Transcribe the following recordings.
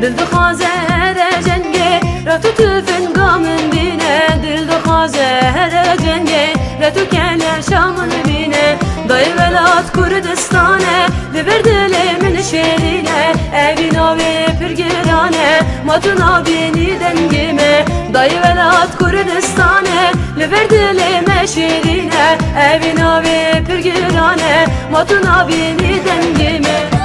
دل دخوازه هر جنگه رتو تفن قامن بینه دل دخوازه هر جنگه رتو کل شامن بینه دای ولاد کردستانه لبر دل من شیرینه اوی ناوی پرگرانه ماتو نابینی دنگیمه دای ولاد کردستانه لبر دل من شیرینه اوی ناوی پرگرانه ماتو نابینی دنگیمه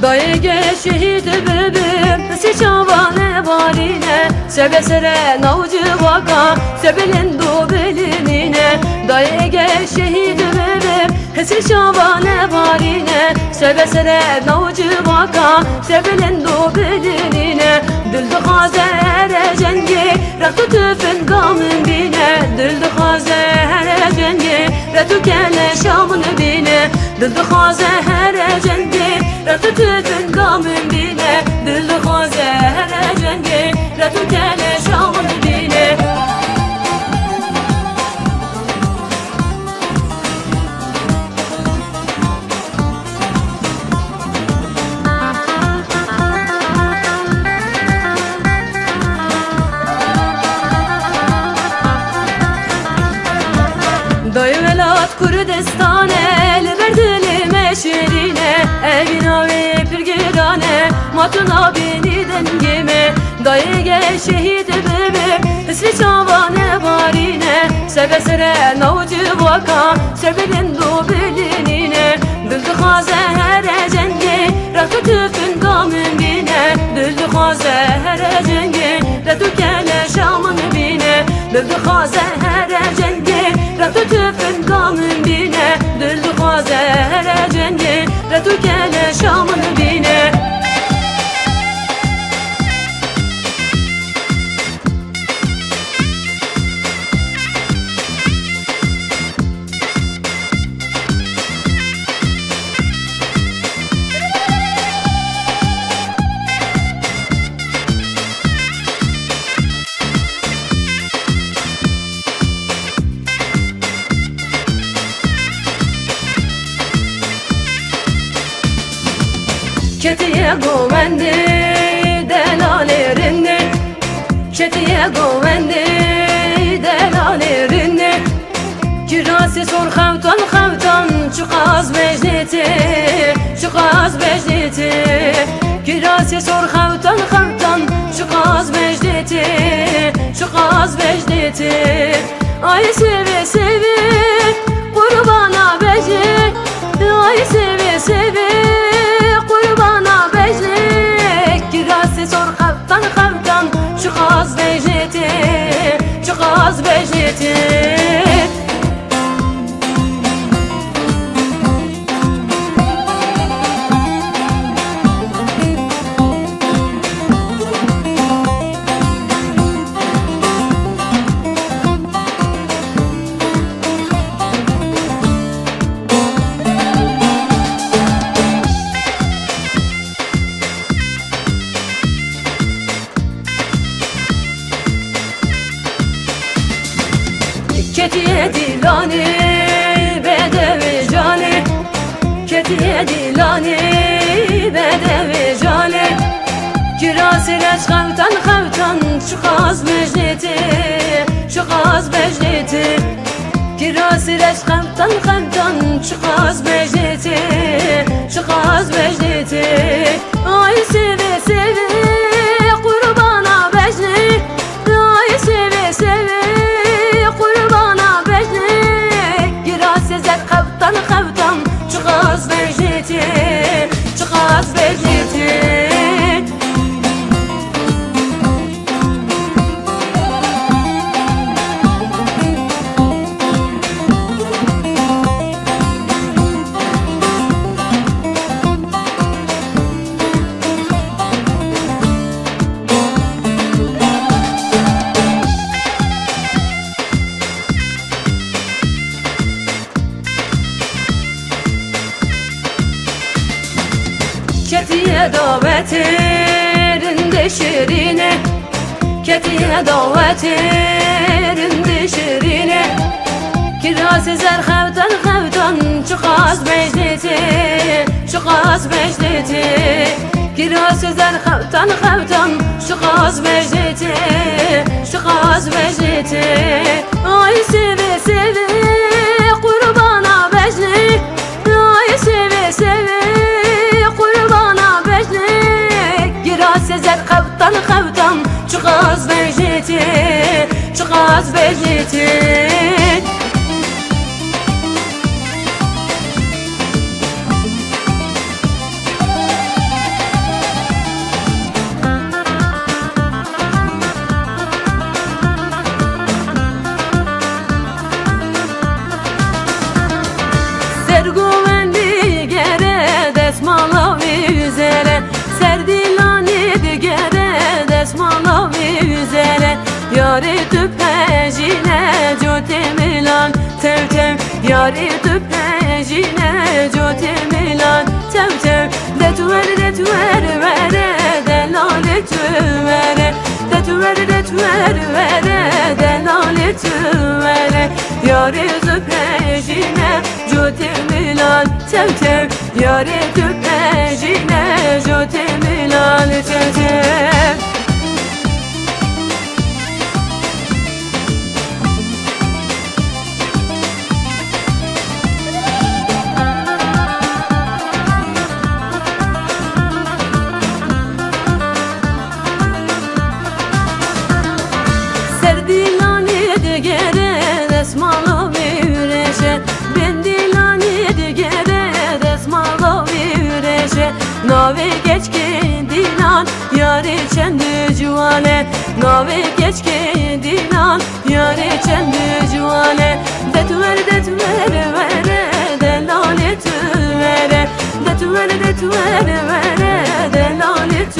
دایگه شهید ببیم سی چاوانه بالینه سبه سره نوجه واقع سبلندو بلینینه دایگه شهید ببیم سی چاوانه بالینه سبه سره نوجه واقع سبلندو بلینینه دل دخوازه هر جنگی رختو تفن قامن بینه دل دخوازه هر جنگی رتو کل شامن بینه دل دخوازه هر جنگی رتو تفن قامن بینه دل دخوازه هر جنگی رتو کل شامن بینه دای ولاد کردستانه لبر دل مشرینه اوی ناوی پرگرانه ماتو نابینی دنگیمه دایگه شهید ببیم اسری چاوانه بارینه سبه سره نوجه واقع سربلندو بلینینه دل دخوازه هر جنگی رتو تفن قامن بینه دل دخوازه هر جنگی رتو کل شامن بینه دل دخوازه هر جنگی رتو تفن قامن بینه دل دخوازه هر جنگی رتو کل شامن بینه Ketiye govendi delalerini Ketiye govendi delalerini Kirasi sor xavtan xavtan Çıqaz mecniti Çıqaz mecniti Kirasi sor xavtan xavtan Çıqaz mecniti Çıqaz mecniti Ay sevi sevi Kurbana beji Ay sevi sevi Kurbana beclik Kirasi sor xavtan xavtan Çıqaz becleti Çıqaz becleti Ketiye dilani bedevi cani Ketiye dilani bedevi cani Kirasile xavtan xavtan Çıqaz mecniti Çıqaz mecniti Kirasile xavtan xavtan Çıqaz mecniti Çıqaz mecniti Ay sevi sevi Kurbana becni Ay sevi sevi Kurbana becnik Girasi zed xavtan xavtan Çıqaz becniti Çıqaz becniti داوترinde şirine Ketiye daveterinde şirine Kiraz zer xevtan xevtan Çıqaz mecleti Çıqaz mecleti Kiraz zer xevtan xevtan Çıqaz mecleti Çıqaz mecleti Ay seve seve Kurbana becli Ay seve seve Kurbana becli Kiraz zer xevtan xevtan Çıqaz mecleti Çıqaz mecleti Sergovendi gere desmalavi üzere Serdilani digere desmalavi üzere Yari tüpejine cotemilan tev tev Yari tüpejine cotemilan tev tev Detver vere delalet vere Detver vere delalet vere Yari tüpejine cotemilan tev tev Yari tüpejine cotemilan tev tev Serdilani digere desmalavi üreşe Bendilani digere desmalavi üreşe Navi geçki dilan yari çendü cuvale Navi geçki dilan yari çendü cuvale Detver vere delalet vere Detver vere delalet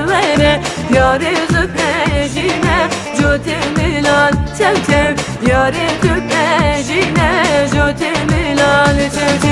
vere Yari züpejine cotemilan tev tev Yari züpejine cotemilan tev tev